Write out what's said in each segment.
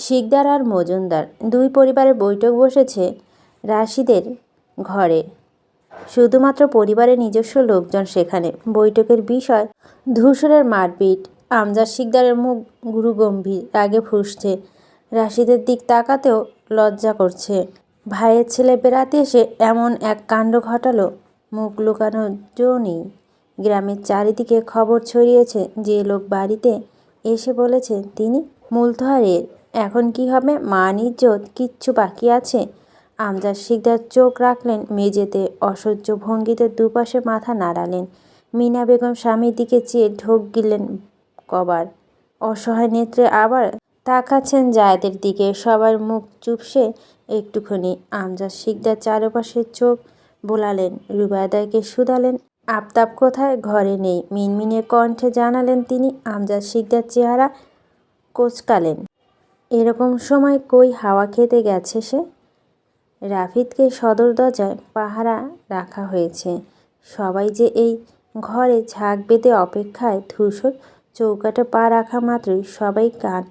শিকদার আর মজুমদার দুই পরিবারের বৈঠক বসেছে রাশিদের ঘরে। শুধুমাত্র পরিবারের নিজস্ব লোকজন সেখানে। বৈঠকের বিষয় ধূসরের মারপিট। আমজাদ শিকদারের মুখ গুরুগম্ভীর, রাগে ফুঁসছে। রাশিদের দিক তাকাতেও লজ্জা করছে। ভাইয়ের ছেলে বেড়াতে এসে এমন এক কাণ্ড ঘটালো, মুখ লুকানোর জো নেই। গ্রামের চারিদিকে খবর ছড়িয়েছে, যে লোক বাড়িতে এসে বলেছে তিনি মূলধারের। এখন কি হবে? মান ইজ্জত কিচ্ছু বাকি আছে? আমজাদ শিকদার চোখ রাখলেন মেঝেতে, অসহ্য ভঙ্গিতে দুপাশে মাথা নাড়ালেন। মিনা বেগম স্বামীর দিকে চেয়ে ঢোক গিললেন কবার। অসহায় নেত্রে আবার তাকাচ্ছেন জায়েদের দিকে। সবার মুখ চুপসে একটুখানি। আমজাদ শিকদার চারপাশের চোখ বোলালেন, রুবায়দাকে শুধালেন আফতাব কোথায়? ঘরে নেই। মিনমিনে কণ্ঠে জানালেন তিনি। আমজাদ শিকদার চেহারা কোঁচকালেন। এরকম সময় কই হাওয়া খেতে গেছে সে? রাফিদকে সদর দরজায় পাহারা রাখা হয়েছে। সবাই যে এই ঘরে ঝাঁক বেঁধে অপেক্ষায়। ধূসর চৌকাঠে পা রাখা মাত্রই সবাই কান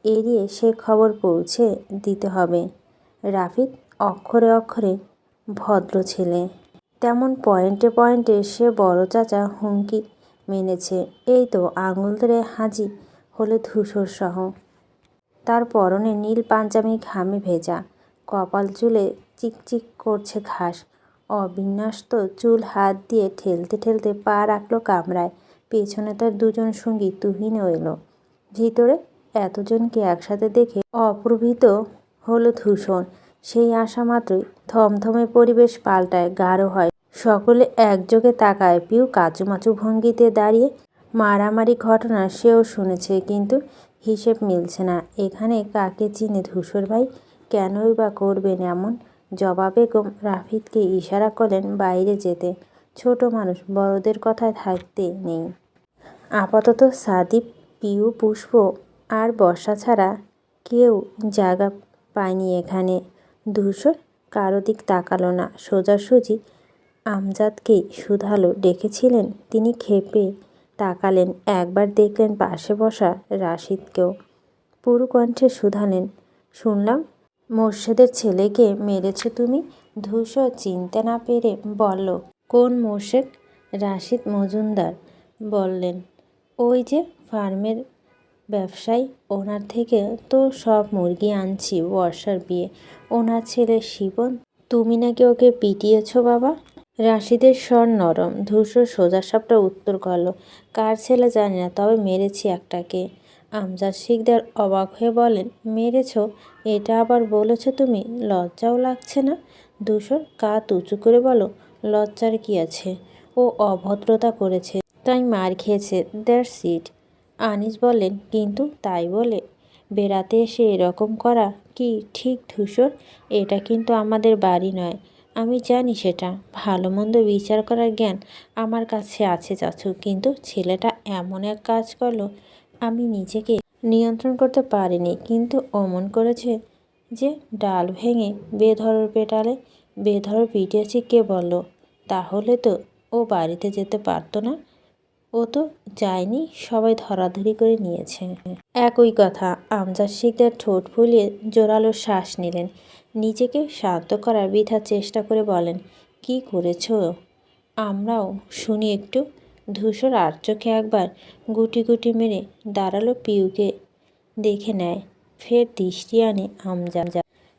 এড়িয়ে সে খবর পৌঁছে দিতে হবে। রাফিদ অক্ষরে অক্ষরে ভদ্র ছেলে। তেমন পয়েন্টে পয়েন্টে সে বড় চাচা হুমকি মেনেছে। এই তো আঙুল ধরে হাজির হলো ধূসর সহ। তার পরনে নীল পাঞ্জাবি ঘামে ভেজা, কপাল চুলে চিকচিক করছে ঘাস। অবিন্যস্ত চুল হাত দিয়ে ঠেলতে ঠেলতে পা রাখলো কামরায়। পেছনে তার দুজন সঙ্গী তুহিনও এলো। ভিতরে এতজনকে একসাথে দেখে অপ্রভূত হলো ধূসর। সেই আসা মাত্রই থমথমে পরিবেশ পাল্টায়, গাঢ় হয়। সকলে একযোগে তাকায়। পিউ কাচুমাচু ভঙ্গিতে দাঁড়িয়ে। মারামারি ঘটনা সেও শুনেছে, কিন্তু হিসেব মিলছে না। এখানে কাকে চিনে ধূসর ভাই? কেনই বা করবেন এমন? জবা বেগম রাফিদকে ইশারা করলেন বাইরে যেতে। ছোট মানুষ, বড়দের কথায় থাকতে নেই। আপাতত সাদিপ, পিউ, পুষ্প আর বর্ষা ছাড়া কেউ জায়গা পায়নি এখানে। ধূসর কারো দিক তাকালো না, সোজাসুজি আমজাদকেই শুধালো। ডেকেছিলেন? তিনি ক্ষেপে তাকালেন, একবার দেখলেন পাশে বসা রাশিদকেও। পুরু কণ্ঠে শুধালেন, শুনলাম মোর্শেদের ছেলেকে মেরেছ তুমি? ধূসর চিনতে না পেরে বলল, কোন মোর্শেদ? রাশিদ মজুমদার বললেন, ওই যে ফার্মের ব্যবসায়ী, ওনার থেকে তো সব মুরগি আনছি বর্ষার বিয়ে। ওনার ছেলে শিবন। তুমি নাকি ওকে পিটিয়েছ বাবা? রাশিদের স্বর নরম। ধূসর সোজাসাপটা উত্তর করল, কার ছেলে জানি না, তবে মেরেছি একটাকে। আমজাদ শিকদার অবাক হয়ে বলেন, মেরেছ? এটা আবার বলেছ তুমি? লজ্জাও লাগছে না? ধূসর কাঁধ উঁচু করে বলো, লজ্জার কি আছে? ও অভদ্রতা করেছে, তাই মার খেয়েছে, দ্যাটস ইট। আনিস বললেন, কিন্তু তাই বলে বেড়াতে এসে এরকম করা কি ঠিক ধূসর? এটা কিন্তু আমাদের বাড়ি নয়। আমি জানি সেটা। ভালো মন্দ বিচার করার জ্ঞান আমার কাছে আছে চাচু, কিন্তু ছেলেটা এমন এক কাজ করলো, আমি নিজেকে নিয়ন্ত্রণ করতে পারিনি। কিন্তু অমন করেছে যে ডাল ভেঙে বেধড় পেটালে। বেধড় পিটিয়েছি কে বলল? তাহলে তো ও বাড়িতে যেতে পারতো না। ও তো যায়নি, সবাই ধরাধরি করে নিয়েছে। একই কথা। আমজাদ শিকদার ঠোঁট ফুলিয়ে জোরালো শ্বাস নিলেন। নিজেকে শান্ত করার বৃথা চেষ্টা করে বলেন, কি করেছ? আমরাও শুনি একটু। ধূসর আর চোখে একবার গুটি গুটি মেরে দাঁড়ালো। পিউকে দেখে নেয়, ফের দৃষ্টি আনে আমজাদ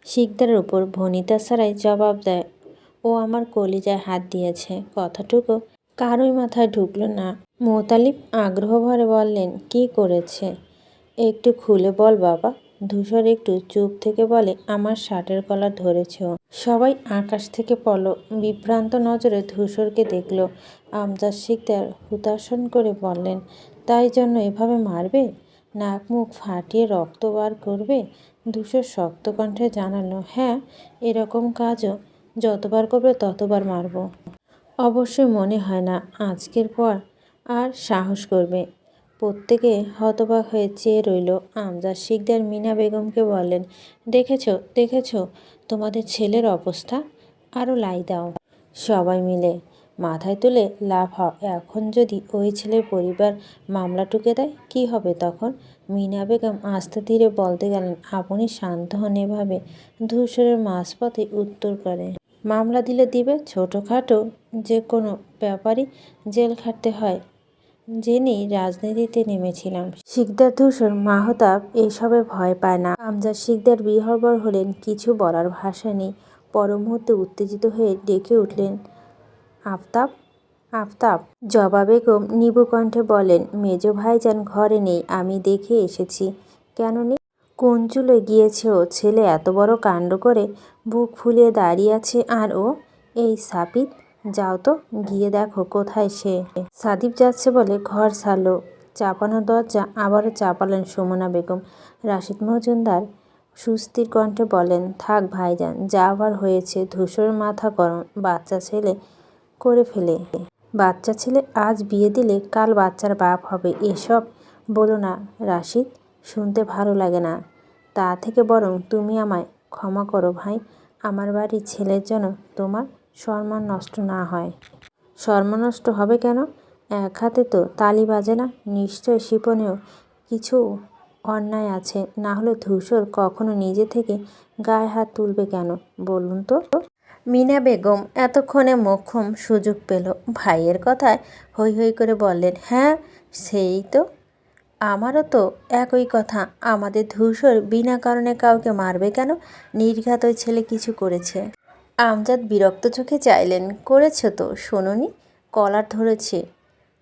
শিকদারের ওপর। ভনিতা ছাড়াই জবাব দেয়, ও আমার কলিজায় হাত দিয়েছে। কথাটুকু কারোই মাথায় ঢুকলো না। মোতালিব আগ্রহ ভরে বললেন, কি করেছে? একটু খুলে বল বাবা। ধূসর একটু চুপ থেকে বলে, আমার শার্টের কলার ধরেছে ও। সবাই আকাশ থেকে পড়ল। বিভ্রান্ত নজরে ধূসরকে দেখল। আমজাদ শিকদার হুতাশন করে বললেন, তাই জন্য এভাবে মারবে? নাক মুখ ফাটিয়ে রক্ত বার করবে? ধূসর শক্ত কণ্ঠে জানালো, হ্যাঁ, এরকম কাজও যতবার করবে ততবার মারব। অবশ্যই মনে হয় না আজকের পর আর সাহস করবে। প্রত্যেকে হতবাক হয়ে চেয়ে রইল। আমজাদ শিকদার মিনা বেগমকে বললেন, দেখেছ তোমাদের ছেলের অবস্থা? আরও লাই দাও। সবাই মিলে মাথায় তুলে লাফাও। এখন যদি ওই ছেলের পরিবার মামলা টুকে দেয়, কি হবে তখন? মিনা বেগম আস্তে ধীরে বলতে গেলেন, আপনি শান্ত হন। এভাবে ধূসরের মাঝপথে উত্তর করে, মামলা দিলে দিবে, ছোটোখাটো যে কোনো ব্যাপারই জেল খাটতে হয়। জেনেই রাজনীতিতে নেমেছিলাম। শিকদার ধূসর মাহতাব এসবে ভয় পায় না। আমজাদ শিকদার বিহ্বল হলেন, কিছু বলার ভাষা নেই। পর মুহূর্তে উত্তেজিত হয়ে ডেকে উঠলেন, আফতাব, আফতাব। জবা বেগম নিবু কণ্ঠে বলেন, মেজ ভাইজান ঘরে নেই, আমি দেখে এসেছি। কেন নেই? কোন চুলে গিয়েছে ও? ছেলে এত বড় কাণ্ড করে বুক ফুলিয়ে দাঁড়িয়ে আছে, আর ও এই সাপিত। যাও তো, গিয়ে দেখো কোথায় সে। সাদিপ যাচ্ছে বলে ঘর ছাড়ল। চাপানো দরজা আবারও চাপালেন সুমনা বেগম। রাশিদ মজুমদার সুস্থির কণ্ঠে বলেন, থাক ভাইজান, যা আবার হয়েছে। ধূসরের মাথা গরম। বাচ্চা ছেলে করে ফেলে। বাচ্চা ছেলে আজ বিয়ে দিলে কাল বাচ্চার বাপ হবে। এসব বলো না রাশিদ, শুনতে ভালো লাগে না। তা থেকে বরং তুমি আমায় ক্ষমা করো ভাই। আমার বাড়ির ছেলের জন্য তোমার সম্মান নষ্ট না হয়। সম্মান নষ্ট হবে কেন? এক হাতে তো তালি বাজে না। নিশ্চয় শিপনেও কিছু অন্যায় আছে, না হলে ধূসর কখনো নিজে থেকে গায়ে হাত তুলবে কেন বলুন তো। মিনা বেগম এতক্ষণে মোক্ষম সুযোগ পেল। ভাইয়ের কথায় হৈ হৈ করে বললেন, হ্যাঁ সেই তো, আমারও তো একই কথা। আমাদের ধূসর বিনা কারণে কাউকে মারবে কেন? নির্ঘাত ওই ছেলে কিছু করেছে। আমজাদ বিরক্ত চোখে চাইলেন, করেছ তো শোনোনি? কলার ধরেছে।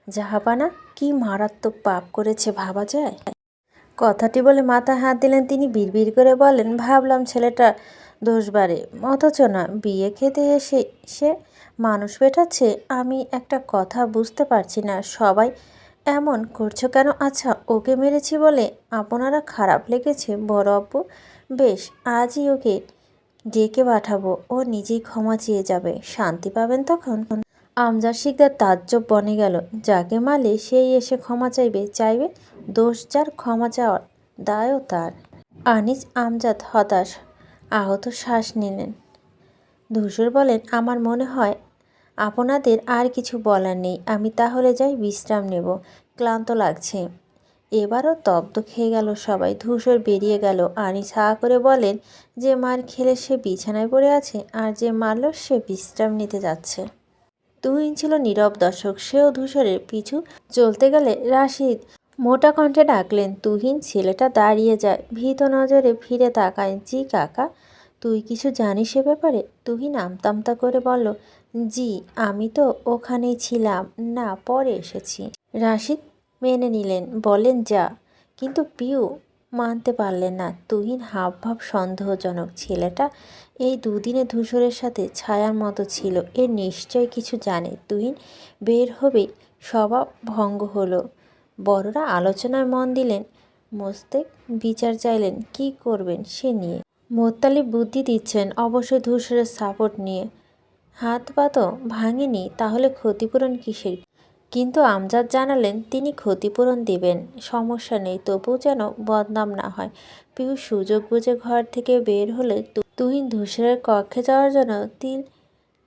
জাহাপানা, কি মারাত্মক পাপ করেছে ভাবা যায়? কথাটি বলে মাথায় হাত দিলেন তিনি। বিড়বিড় করে বললেন, ভাবলাম ছেলেটা দোষ বাড়ে, অথচ না, বিয়ে খেতে এসে সে মানুষ পেটাচ্ছে। আমি একটা কথা বুঝতে পারছি না, সবাই এমন করছো কেন? আচ্ছা, ওকে মেরেছি বলে আপনারা খারাপ লেগেছে বড় অপু? বেশ, আজই ওকে ডেকে পাঠাবো, ও নিজেই ক্ষমা চেয়ে যাবে, শান্তি পাবেন তখন। আমজাদ শিকদার তাজ্জব বনে গেল। যাকে মারলে সেই এসে ক্ষমা চাইবে? দোষ যার, ক্ষমা চাওয়ার দায়ও তার। আনিস আমজাদ হতাশ আহত শ্বাস নিলেন। ধূসর বলেন, আমার মনে হয় আপনাদের আর কিছু বলার নেই। আমি তাহলে যাই, বিশ্রাম নেব, ক্লান্ত লাগছে। এবারও তব্দ খেয়ে গেল সবাই। ধূসর বেরিয়ে গেল। আনিস হা করে বলেন, যে মার খেলে সে বিছানায় পড়ে আছে, আর যে মারল সে বিশ্রাম নিতে যাচ্ছে। তুহিন ছিল নীরব দর্শক। সেও ধূসরের পিছু চলতে গেলে রাশিদ মোটা কণ্ঠে ডাকলেন, তুহিন। ছেলেটা দাঁড়িয়ে যায়, ভীত নজরে ফিরে তাকায়। জি কাকা, তুই কিছু জানিস এ ব্যাপারে? তুহিন আমতামতা করে বলল, জি, আমি তো ওখানেই ছিলাম না, পরে এসেছি। রাশিদ মেনে নিলেন, বলেন যা। কিন্তু পিউ মানতে পারলেন না। তুহিন হাবভাব সন্দেহজনক। ছেলেটা এই দুদিনে ধূসরের সাথে ছায়ার মতো ছিল, এ নিশ্চয় কিছু জানে। তুহিন বের হবে, সভা ভঙ্গ হলো। বড়রা আলোচনায় মন দিলেন। মোস্তেক বিচার চাইলেন, কি করবেন সে নিয়ে। মোত্তালিব বুদ্ধি দিচ্ছেন, অবশ্যই ধূসরের সাপোর্ট নিয়ে। হাত পা তো ভাঙেনি, তাহলে ক্ষতিপূরণ কিসের? কিন্তু আমজাদ জানালেন, তিনি ক্ষতিপূরণ দেবেন, সমস্যা নেই, তবু যেন বদনাম না হয়। পিউ সুযোগ বুঝে ঘর থেকে বের হলে তুহিন ধূসরের কক্ষে যাওয়ার জন্য 3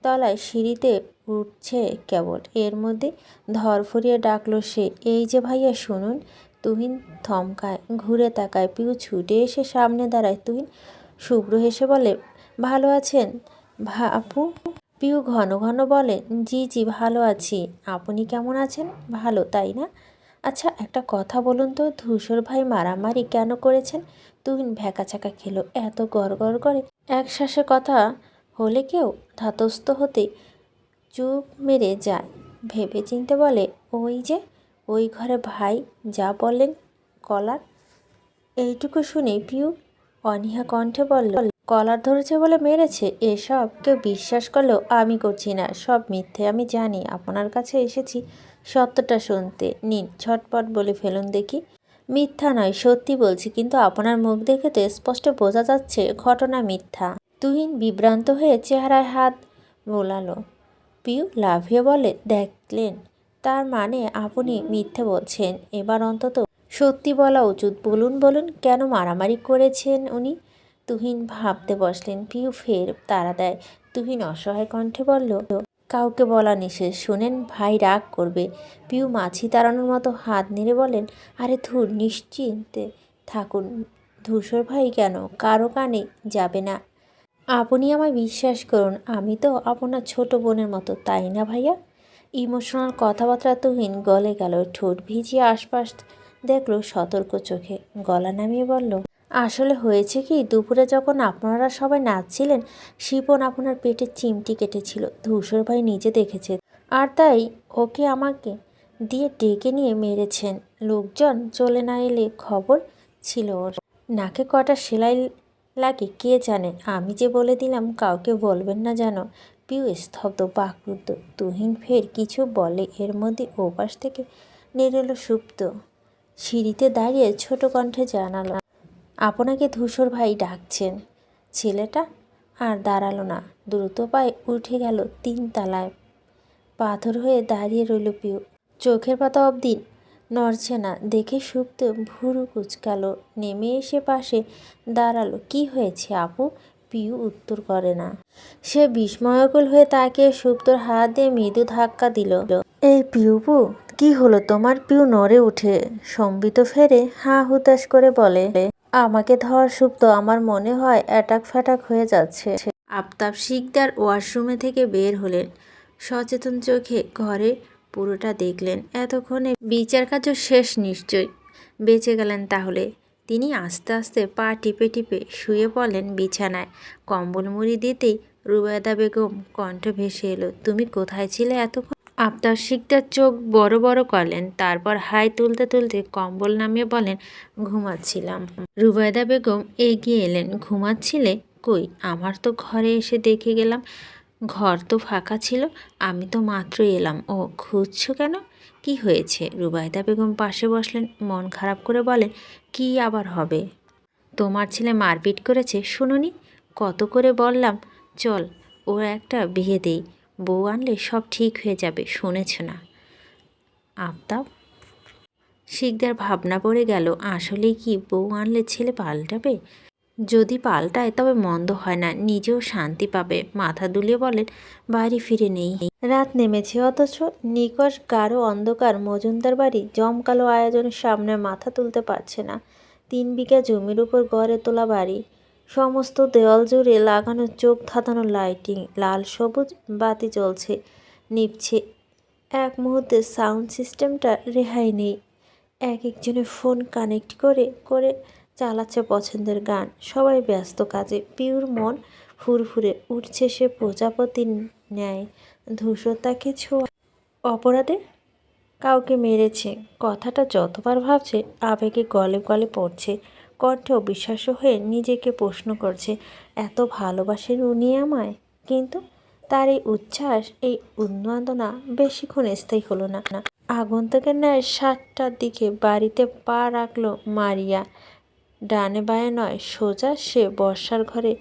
তলায় সিঁড়িতে উঠছে কেবল। এর মধ্যে ধরফরিয়ে ডাকলো সে, এই যে ভাইয়া শুনুন। তুহিন থমকায়, ঘুরে তাকায়। পিউ ছুটে এসে সামনে দাঁড়ায়। তুহিন শুভ্র হেসে বলে, ভালো আছেন আপু? পিউ ঘন ঘন বলে, জি জি ভালো আছি। আপনি কেমন আছেন? ভালো, তাই না? আচ্ছা একটা কথা বলুন তো, ধূসর ভাই মারামারি কেন করেছেন? তুহিন ভ্যাকাচাকা খেলো। এত গড়গড় করে এক শ্বাসে কথা হলে কেউ ধাতস্থ হতে চুপ মেরে যায়। ভেবে চিনতে বলে, ওই যে ওই ঘরে ভাই যা বললেন, কলার। এইটুকু শুনে পিউ অনীহা কণ্ঠে বলল, কলার ধরেছে বলে মেরেছে? এসব কেউ বিশ্বাস করলেও আমি করছি না, সব মিথ্যে। আমি জানি, আপনার কাছে এসেছি সত্যটা শুনতে। নিন, ঝটপট বলে ফেলুন দেখি। মিথ্যা নয়, সত্যি বলছি, কিন্তু আপনার মুখ দেখে তো স্পষ্ট বোঝা যাচ্ছে ঘটনা মিথ্যা। তুহিন বিভ্রান্ত হয়ে চেহারায় হাত বোলালো। পিউ লাফিয়ে বলে, দেখলেন, তার মানে আপনি মিথ্যে বলছেন। এবার অন্তত সত্যি বলা উচিত। বলুন বলুন, কেন মারামারি করেছেন উনি? তুহিন ভাবতে বসলেন। পিউ ফের তাড়া দেয়। তুহিন অসহায় কণ্ঠে বলল, কাউকে বলা নিষেধ। শুনেন, ভাই রাগ করবে। পিউ মাছি তাড়ানোর মতো হাত নেড়ে বলেন, আরে ধুর, নিশ্চিন্তে থাকুন। ধূসর ভাই কেন কারো কানে যাবে না। আপনি আমায় বিশ্বাস করুন, আমি তো আপনার ছোট বোনের মতো, তাই না ভাইয়া? ইমোশনাল কথাবার্তা তুহিন গলে গেল, ঠোঁট ভিজিয়ে আশপাশ দেখলো সতর্ক চোখে। গলা নামিয়ে বলল, আসলে হয়েছে কি, দুপুরে যখন আপনারা সবাই নাচছিলেন, শিপন আপনার পেটে চিমটি কেটেছিল। ধূসর ভাই নিজে দেখেছে, আর তাই ওকে আমাকে দিয়ে ডেকে নিয়ে মেরেছেন। লোকজন চলে না এলে খবর ছিল ওর। নাকে কটা সেলাই লাগে কে জানে, আমি যে বলে দিলাম কাউকে বলবেন না যেন। পিউ স্তব্ধ, বাকরুদ্ধ। তুহিন ফের কিছু বলে, এর মধ্যে ওপাশ থেকে নেড়েলো সুপ্ত। সিঁড়িতে দাঁড়িয়ে ছোট কণ্ঠে জানালো, আপনাকে ধূসর ভাই ডাকছেন। ছেলেটা আর দাঁড়ালো না, দ্রুত পায়ে উঠে গেল 3 তলায়। পাথর হয়ে দাঁড়িয়ে রইল পিউ, চোখের পাতা অবধি নড়ছে না। দেখে সুপ্ত ভুরু কুচকালো, নেমে এসে পাশে দাঁড়ালো। কি হয়েছে আপু? পিউ উত্তর করে না। সে বিস্ময়কুল হয়ে তাকিয়ে সুপ্তর হাত দিয়ে মৃদু ধাক্কা দিল। এই পিউপু, কি হলো তোমার? পিউ নড়ে উঠে সম্বিত ফেরে হা হুতাশ করে বলে, আমাকে ধর সুপ্ত, আমার মনে হয় অ্যাটাক ফ্যাটাক হয়ে যাচ্ছে। আফতাব শিকদার ওয়াশরুমে থেকে বের হলেন, সচেতন চোখে ঘরে পুরোটা দেখলেন। এতক্ষণে বিচার কার্য শেষ নিশ্চয়। বেঁচে গেলেন তাহলে। তিনি আস্তে আস্তে পা টিপে টিপে শুয়ে পড়লেন বিছানায়। কম্বল মুড়ি দিতেই রুবায়দা বেগম কণ্ঠ ভেসে এলো, তুমি কোথায় ছিলে এতক্ষণ? আফতাব শিকদার চোখ বড় বড় করলেন, তারপর হাই তুলতে তুলতে কম্বল নামিয়ে বলেন, ঘুমাচ্ছিলাম। রুবায়দা বেগম এগিয়ে এলেন, ঘুমাচ্ছিলে? কই, আমার তো ঘরে এসে দেখে গেলাম ঘর তো ফাঁকা ছিল। আমি তো মাত্র এলাম। ও, খুঁজছো কেন? কি হয়েছে? রুবায়দা বেগম পাশে বসলেন, মন খারাপ করে বলেন, কি আবার হবে? তোমার ছেলে মারপিট করেছে শুনুনি? কত করে বললাম চল ওর একটা বিয়ে দেই, বউ আনলে সব ঠিক হয়ে যাবে, শুনেছ না? আফতাব শিকদার ভাবনা পড়ে গেল, আসলেই কি বউ আনলে ছেলে পাল্টাবে? যদি পাল্টায় তবে মন্দ হয় না, নিজেও শান্তি পাবে। মাথা দুলিয়ে বলেন, বাড়ি ফিরে নেই। রাত নেমেছে, অথচ নিকষ গাঢ় অন্ধকার। মজুমদার বাড়ি জমকালো আয়োজনের সামনে মাথা তুলতে পারছে না। 3 বিঘা জমির উপর গড়ে তোলা বাড়ি, সমস্ত দেওয়াল জুড়ে লাগানো চোখ ধাঁধানো লাইটিং, লাল সবুজ বাতি জ্বলছে নিভছে। এক মুহূর্তে সাউন্ড সিস্টেমটা রেহাই নেই। এক একজনের ফোন কানেক্ট করে করে চালাচ্ছে পছন্দের গান। সবাই ব্যস্ত কাজে। পিউর মন ফুরফুরে উঠছে, সে প্রজাপতির ন্যায়। ধূসর তাকে ছোঁয়া অপরাধে কাউকে মেরেছে। কথাটা যতবার ভাবছে আবেগে গলে গলে পড়ছে। কণ্ঠে অবিশ্বাস্য হয়ে নিজেকে প্রশ্ন করছে, এত ভালোবাসেন উনি আমায়? কিন্তু তার এই উচ্ছ্বাস, এই উন্মাদনা বেশিক্ষণ স্থায়ী হলো না। আগন্তুকের ন্যায় 7টার দিকে বাড়িতে পা রাখলো মারিয়া। ডানে বায়ে নয়, সোজা সে বর্ষার ঘরে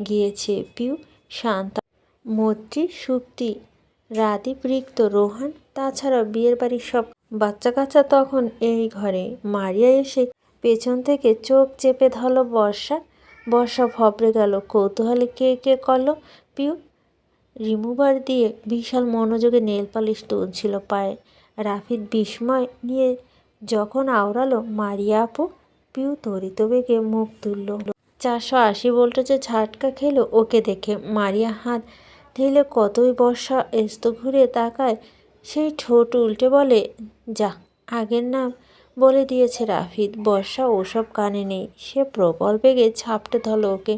গিয়েছে। পিউ, শান্তা, মৈত্রী, সুপ্তি, রাদীপ, রিক্ত, রোহান, তাছাড়া বিয়ের বাড়ির সব বাচ্চা কাচ্চা তখন এই ঘরে। মারিয়া এসে পেছন থেকে চোখ চেপে ধরল বর্ষা। বর্ষা ভবড়ে গেল, কৌতূহলে কে কে করলো। পিউ রিমুভার দিয়ে বিশাল মনোযোগে নেল পালিশ তুলছিল পায়ে। রাফিদ বিস্ময় নিয়ে যখন আওড়ালো, মারিয়া আপু! পিউ তরিত বেগে মুখ তুলল। 480 ভোল্টেজে ঝাটকা খেলো ওকে দেখে। মারিয়া হাত ঢেলে কতই বর্ষা এস্ত ঘুরে তাকায়, সেই ঠোঁট উল্টে বলে, যা, আগের নাম বলে দিয়েছে রাফিদ। বর্ষা ওসব কানে নেই, সে প্রবল বেগে ঝাপটে ধরল ওকে।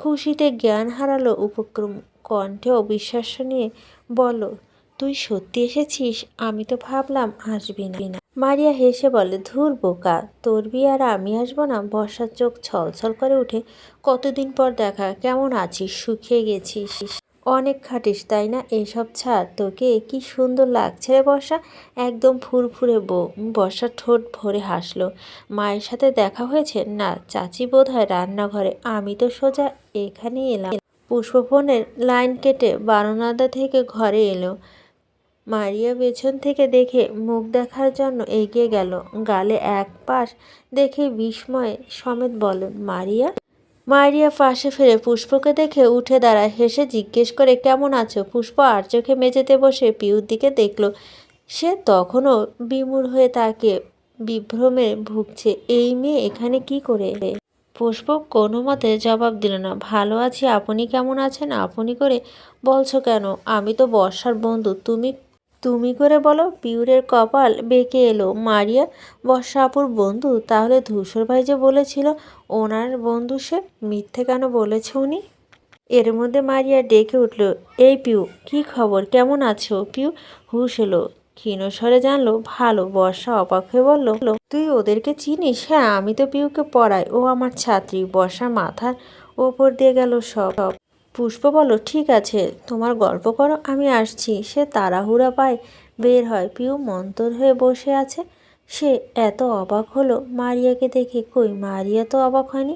খুশিতে জ্ঞান হারালো উপক্রম, কণ্ঠে অবিশ্বাস্য নিয়ে বলল, তুই সত্যি এসেছিস? আমি তো ভাবলাম আসবি না। মারিয়া হেসে বলে, ধুর বোকা, তোর বিয়ে আর আমি আসবো না? বর্ষার চোখ ছলছল করে উঠে, কতদিন পর দেখা, কেমন আছিস? শুকিয়ে গেছিস? অনেক খাটিস তাই না? এসব ছাড়, তোকে কি সুন্দর লাগছে রে বর্ষা, একদম ফুরফুরে বউ। বর্ষার ঠোঁট ভরে হাসলো। মায়ের সাথে দেখা হয়েছে? না, চাচি বোধহয় রান্নাঘরে, আমি তো সোজা এখানেই এলাম। পুষ্পফোনের লাইন কেটে বারান্দা থেকে ঘরে এলো। মারিয়া পেছন থেকে দেখে মুখ দেখার জন্য এগিয়ে গেল। গালে এক পাশ দেখে বিস্ময়ে সমেত বলেন, মারিয়া, মারিয়া পাশে ফিরে পুষ্পকে দেখে উঠে দাঁড়ায়, হেসে জিজ্ঞেস করে কেমন আছো। পুষ্প আর চোখে মেঝেতে বসে পিউর দিকে দেখলো। সে তখনও বিমূঢ় হয়ে তাকিয়ে বিভ্রমে ভুগছে। এই মেয়ে এখানে কি করে? পুষ্প কোনো মতে জবাব দিল না। ভালো আছি, আপনি কেমন আছেন? আপনি করে বলছো কেন? আমি তো বর্ষার বন্ধু। তুমি তুমি করে বলো। পিউরের কপাল বেঁকে এলো। মারিয়া বর্ষা আপুর বন্ধু? তাহলে ধূসর ভাই যে বলেছিল ওনার বন্ধু, সে মিথ্যে কেন বলেছে উনি? এর মধ্যে মারিয়া ডেকে উঠল, এই পিউ, কি খবর? কেমন আছো? পিউ হুশ এলো, ক্ষীণস্বরে জানলো ভালো। বর্ষা অবাক হয়ে বলল, তুই ওদেরকে চিনিস? হ্যাঁ, আমি তো পিউকে পড়াই, ও আমার ছাত্রী। বর্ষার মাথার ওপর দিয়ে গেল সব। পুষ্প বলল, ঠিক আছে, তোমার গল্প করো, আমি আসছি। সে তাড়াহুড়া পায় বের হয়। পিউ মন্তর হয়ে বসে আছে। সে এত অবাক হলো মারিয়াকে দেখে। কই, মারিয়া তো অবাক হয়নি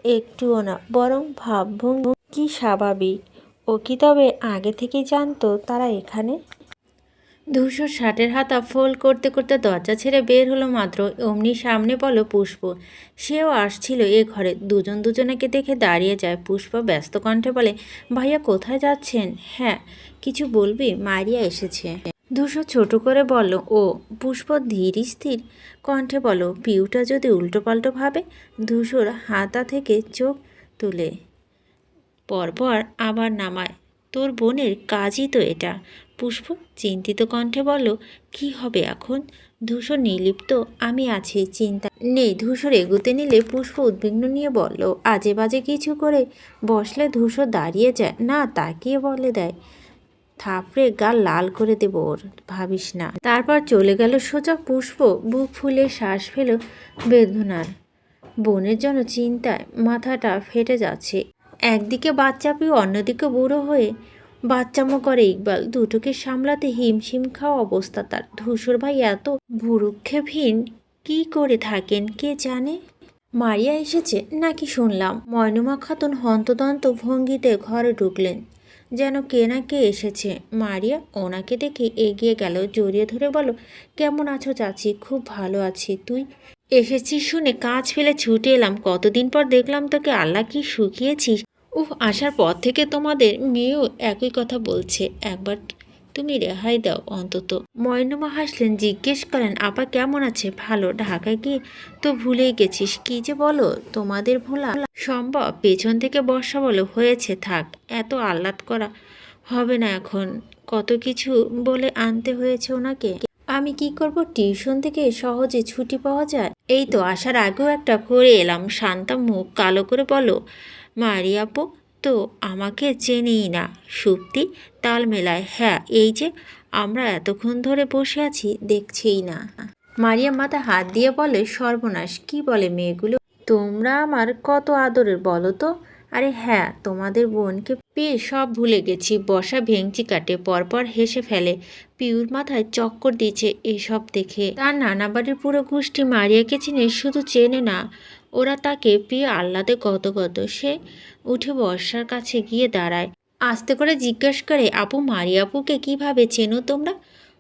একটুও না, বরং ভাবভঙ্গি কি স্বাভাবিক। ও কি তবে আগে থেকেই জানতো তারা এখানে? ধূসর শার্টের হাতা ফোল্ড করতে করতে দরজা ছেড়ে বের হলো মাত্র, অমনি সামনে বলো পুষ্প। সেও আসছিল এ ঘরে। দুজন দুজনাকে দেখে দাঁড়িয়ে যায়। পুষ্প ব্যস্ত কণ্ঠে বলে, ভাইয়া কোথায় যাচ্ছেন? হ্যাঁ, কিছু বলবি? মারিয়া এসেছে। ধূসর ছোট করে বলল, ও। পুষ্প ধীর স্থির কণ্ঠে বলো, পিউটা যদি উল্টোপাল্টো ভাবে। ধূসর হাতা থেকে চোখ তুলে পরপর আবার নামায়। তোর বোনের কাজই তো এটা। পুষ্প চিন্তিত কণ্ঠে বলল, কি হবে এখন? ধূসর নির্লিপ্ত, আমি আছি, চিন্তা নেই। ধূসর এগুতে নিলে পুষ্প উদ্বিগ্ন নিয়ে বলল, আজে বাজে কিছু করে বসলে ধূসর দাঁড়িয়ে যায় না, তাকিয়ে বলে দেয়, থাপড়ে গাল লাল করে দেব ওর, ভাবিস না। তারপর চলে গেল সোজা। পুষ্প বুক ফুলে শ্বাস ফেল বেদনার। বোনের জন্য চিন্তায় মাথাটা ফেটে যাচ্ছে। একদিকে বাচ্চা পিউ, অন্যদিকে বুড়ো হয়ে বাচ্চামো করে ইকবাল। দুটোকে সামলাতে হিমশিম খাওয়া অবস্থা তার। ধূসর ভাই এত ভুরুক্ষেপহীন কি করে থাকেন কে জানে। মারিয়া এসেছে নাকি শুনলাম। ময়নুমা খাতুন হন্তদন্ত ভঙ্গিতে ঘরে ঢুকলেন, যেন কে না কে এসেছে। মারিয়া ওনাকে দেখে এগিয়ে গেল, জড়িয়ে ধরে বলো, কেমন আছো চাচি? খুব ভালো আছি। তুই এসেছিস শুনে কাজ ফেলে ছুটে এলাম। কতদিন পর দেখলাম তোকে। আল্লাহ কি শুকিয়েছিস। উফ, আসার পর থেকে তোমাদের মেয়েও একই কথা বলছে। একবার তুমি রেহাই দাও অন্তত। ময়নুমা হাসলেন, জিজ্ঞেস করেন, আপা কেমন আছে? ভালো। ঢাকায় গিয়ে তো ভুলেই গেছিস। কি যে বলো, তোমাদের ভোলা সম্ভব? পেছন থেকে বর্ষা বলো, হয়েছে, থাক, এত আহ্লাদ করা হবে না এখন। কত কিছু বলে আনতে হয়েছে ওনাকে। আমি কি করব? টিউশন থেকে সহজে ছুটি পাওয়া যায়? এই তো আসার আগেও একটা করে এলাম। শান্তা মুখ কালো করে বলো, মারিয়াপো তো আমাকে চেনেই না। সুপ্তি তাল মেলায়, হ্যাঁ, এই যে আমরা এতক্ষণ ধরে বসে আছি, দেখছেই না। মারিয়া মাথা হাত দিয়ে বলে, সর্বনাশ, কি বলে মেয়েগুলো। তোমরা আমার কত আদরের বলো তো। আরে হ্যাঁ, তোমাদের বোনকে পেয়ে সব ভুলে গেছি। বর্ষা ভেঙচি কাটে, পরপর হেসে ফেলে। পিউর মাথায় চক্কর দিচ্ছে এসব দেখে। তার নানা বাড়ির পুরো গোষ্ঠী মারিয়াকে চিনে, শুধু চেনে না, ওরা তাকে প্রিয় আহ্লাদে গদগদ। সে উঠে বর্ষার কাছে গিয়ে দাঁড়ায়, আস্তে করে জিজ্ঞেস করে, আপু, মারিয়াপুকে কিভাবে চেনো তোমরা?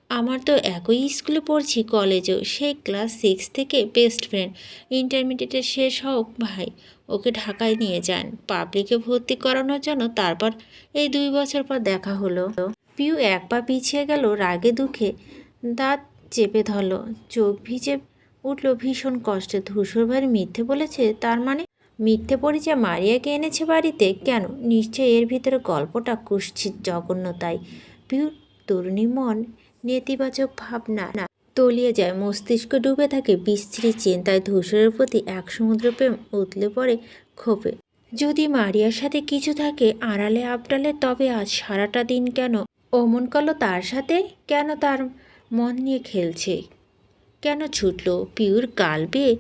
আমার তো একই স্কুলে পড়ছি, কলেজেও, সেই ক্লাস 6 থেকে বেস্ট ফ্রেন্ড। ইন্টারমিডিয়েটে শেষ হোক ভাই ওকে ঢাকায় নিয়ে যান পাবলিকে ভর্তি করানোর জন্য। তারপর এই 2 বছর পর দেখা হলো। পিউ এক পা পিছিয়ে গেল, রাগে দুঃখে দাঁত চেপে ধরল, চোখ ভিজে উঠল ভীষণ কষ্টে। ধূসর ভাই মিথ্যে বলেছে তার মানে? মিথ্যে পরিচয় মারিয়াকে এনেছে বাড়িতে কেন? নিশ্চয়ই এর ভিতরে গল্পটা কুৎসিত জঘন্য। তাই পিউর তরুণী মন নেতিবাচক ভাবনা তলিয়ে যায়, মস্তিষ্ক ডুবে থাকে বিশ্রী চিন্তায়। ধূসরের প্রতি এক সমুদ্র প্রেম উতলে পড়ে ক্ষোভে। যদি মারিয়ার সাথে কিছু থাকে আড়ালে আবডালে, তবে আজ সারাটা দিন কেন অমন করলো তার সাথে? কেন তার মন নিয়ে খেলছে? কেন ছুটল? পিউর গাল বেয়ে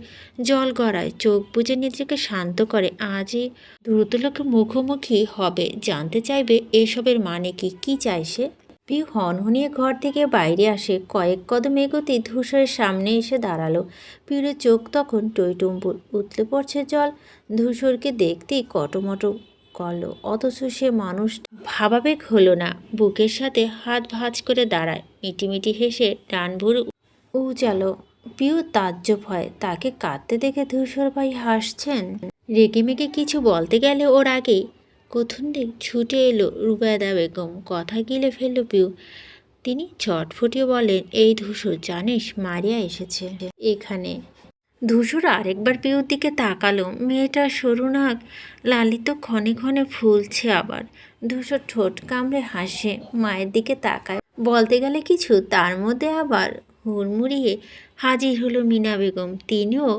জল গড়ায়, চোখ বুজে নিজেকে শান্ত করে। আজই দ্রুত লোকে মুখোমুখি হবে, জানতে চাইবে এসবের মানে কি। কি চায় সে? পিউ হনহনিয়ে ঘর থেকে বাইরে আসে, কয়েক কদম এগোতেই ধূসরের সামনে এসে দাঁড়ালো। পিউরের চোখ তখন টইটুম্বুর, উতলে পড়ছে জল। ধূসরকে দেখতেই কটমটো করল, অথচ সে মানুষ ভাবাবেগ হলো না। বুকের সাথে হাত ভাঁজ করে দাঁড়ায়, মিটিমিটি হেসে ডান ভুরু উচালো। পিউ তাজ্জব হয়, তাকে কাঁদতে দেখে ধূসর ভাই হাসছেন। রেগেমেগে কিছু বলতে গেলে ওর আগেই কথুন্ডে ছুটে এলো রুবায়দা বেগম। কথা গিলে ফেলল পিউ। তিনি ছটফটিয়ে বলেন, এই ধূসর, জানিস মারিয়া এসেছে এখানে। ধূসর আরেকবার পিউর দিকে তাকালো। মেয়েটা সরু নাক লালিত ক্ষণে ক্ষণে ফুলছে আবার। ধূসর ঠোঁট কামড়ে হাসে, মায়ের দিকে তাকায় বলতে গেলে কিছু, তার মধ্যে আবার হুড়মুড়িয়ে হাজির হলো মিনা বেগম। তিনিও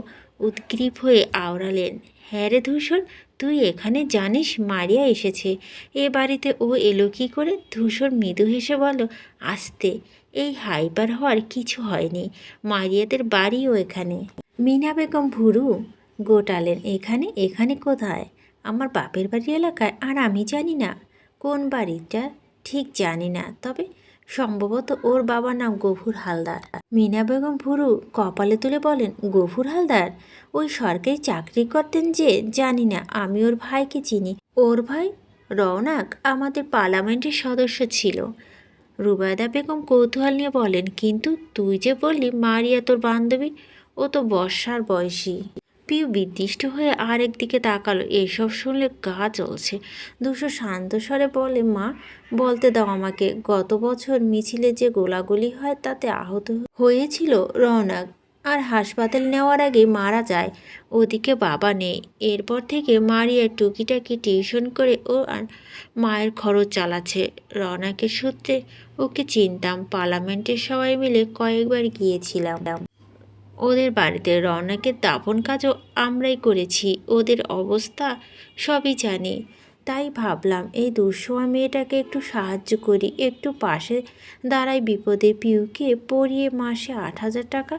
উদ্গ্রীব হয়ে আওড়ালেন, হ্যাঁ রে ধূসর, তুই এখানে জানিস মারিয়া এসেছে? এ বাড়িতে ও এলো কী করে? ধূসর মৃদু হেসে বলল, আস্তে, এই হাইপার হওয়ার কিছু হয়নি, মারিয়াদের বাড়িও এখানে। মিনা বেগম ভুরু গোটালেন, এখানে? এখানে কোথায়? আমার বাপের বাড়ি এলাকায়, আর আমি জানি না কোন বাড়িটা, ঠিক জানি না, তবে সম্ভবত ওর বাবার নাম গফুর হালদার। মিনা বেগম ভুরু কপালে তুলে বলেন, গফুর হালদার? ওই সরকারি চাকরি করতেন যে? জানি না, আমি ওর ভাইকে চিনি। ওর ভাই রওনাক আমাদের পার্লামেন্টের সদস্য ছিল। রুবায়দা বেগম কৌতূহল নিয়ে বলেন, কিন্তু তুই যে বললি মারিয়া তোর বান্ধবী, ও তো বর্ষার বয়সী। পিউ বিদিষ্ট হয়ে আরেক দিকে তাকালো। এসব শুনলে গা জ্বলছে। দুশো শান্ত স্বরে বলে, মা, বলতে দাও আমাকে, গত বছর মিছিলে যে গোলাগুলি হয় তাতে আহত হয়েছিল রওনাক, আর হাসপাতাল নেওয়ার আগে মারা যায়। ওদিকে বাবা নেই। এরপর থেকে মারিয়া টুকিটাকি টিউশন করে ও আর মায়ের খরচ চালাচ্ছে। রওনাকের সূত্রে ওকে চিনতাম, পার্লামেন্টের সবাই মিলে কয়েকবার গিয়েছিলাম ওদের বাড়িতে। রওনাকের দাফন কাজও আমরাই করেছি। ওদের অবস্থা সবই জানি। তাই ভাবলাম এই দুঃসময় মেয়েটাকে একটু সাহায্য করি, একটু পাশে দাঁড়াই বিপদে। পিউকে পড়িয়ে মাসে 8,000 টাকা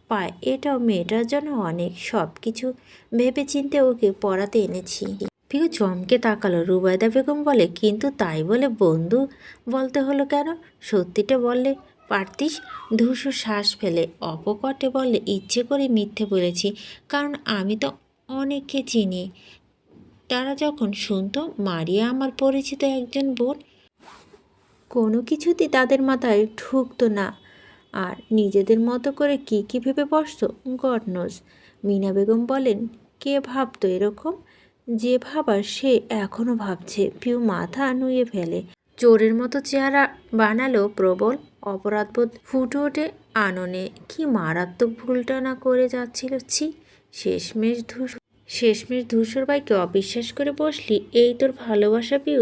পায়, এটাও মেয়েটার জন্য অনেক। সব কিছু ভেবে চিনতে ওকে পড়াতে এনেছি। পিউ চমকে তাকালো। রুবায়দা বেগম বলে, কিন্তু তাই বলে বন্ধু বলতে হলো কেন? সত্যিটা বললে পারতিস। ধূসর শ্বাস ফেলে অপকটে বললে, ইচ্ছে করে মিথ্যে বলেছি, কারণ আমি তো অনেককে চিনি। তারা যখন শুনতো মারিয়া আমার পরিচিত একজন বোন, কোনো কিছুতেই তাদের মাথায় ঢুকতো না। আর নিজেদের মতো করে কী কী ভেবে বসতো, গড নোজ। মিনা বেগম বলেন, কে ভাবতো এরকম? যে ভাবার সে এখনও ভাবছে। পিউ মাথা নুয়ে ফেলে। চোরের মতো চেহারা বানালো প্রবল অপরাধবোধ ফুটে ওঠে আননে। কি মারাত্মক ভুলটা না করে যাচ্ছিল। ছি, শেষমেশ ধূসর ভাইকে অবিশ্বাস করে বসলি, এই তোর ভালোবাসা পিউ?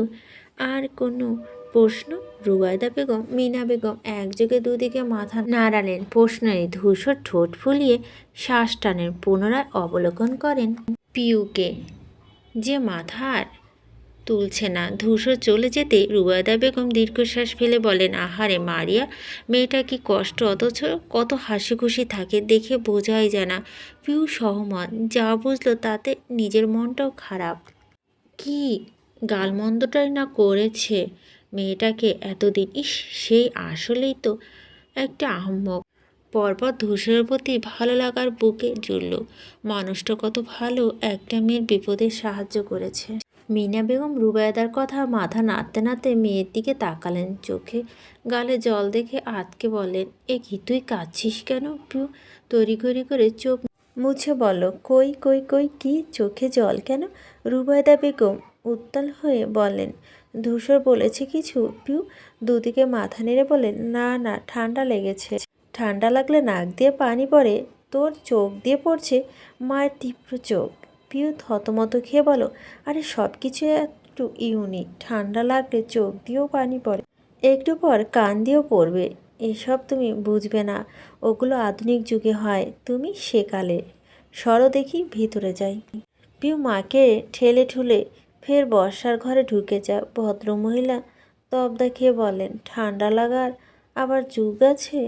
আর কোনো প্রশ্ন? রুবায়দা বেগম, মিনা বেগম একযোগে দুদিকে মাথা নাড়ালেন। প্রশ্ন নেই। ধূসর ঠোঁট ফুলিয়ে শ্বাস টানেন, পুনরায় অবলোকন করেন পিউকে, যে মাথা আর তুলছে না। ধূসর চলে যেতে রুবায়দা বেগম দীর্ঘশ্বাস ফেলে বলেন, আহারে মারিয়া, মেয়েটা কি কষ্ট, অথচ কত হাসি খুশি থাকে, দেখে বোঝাই যায় না। পিউ সহমত, যা বুঝলো তাতে নিজের মনটাও খারাপ। কি গালমন্দটাই না করেছে মেয়েটাকে এতদিন। ইস, সেই আসলেই তো একটা আহম্মক। পরপর ধূসরের প্রতি ভালো লাগার বুকে জুড়ল। মানুষটা কত ভালো, একটা মেয়ের বিপদে সাহায্য করেছে। মিনা বেগম রুবায়দার কথা মাথা নাড়তে নাড়তে মেয়ের দিকে তাকালেন। চোখে গালে জল দেখে আতকে বলেন, এ কি, তুই কাঁদছিস কেন? পিউ তড়িঘড়ি করে চোখ মুছে বলল, কই কই কই, কি চোখে জল কেন? রুবায়দা বেগম উত্তাল হয়ে বলেন, ধূসর বলেছে কিছু? পিউ দুদিকে মাথা নেড়ে বলেন, না না, ঠান্ডা লেগেছে। ঠান্ডা লাগলে নাক দিয়ে পানি পড়ে, তোর চোখ দিয়ে পড়ছে। মায়ের তীব্র চোখ। পিউ থতমত খেয়ে বলো, আরে সব কিছু একটু ইউনিক। ঠান্ডা লাগলে চোখ দিয়েও পানি পড়ে, একটু পর কান দিয়েও পড়বে। এসব তুমি বুঝবে না, ওগুলো আধুনিক যুগে হয়, তুমি সেকালে। সরো দেখি, ভিতরে যাই। পিউ মাকে ঠেলে ঠুলে ফের বর্ষার ঘরে ঢুকে যায়। ভদ্রমহিলা তবদা খেয়ে বলেন, ঠান্ডা লাগার আবার যুগ আছে?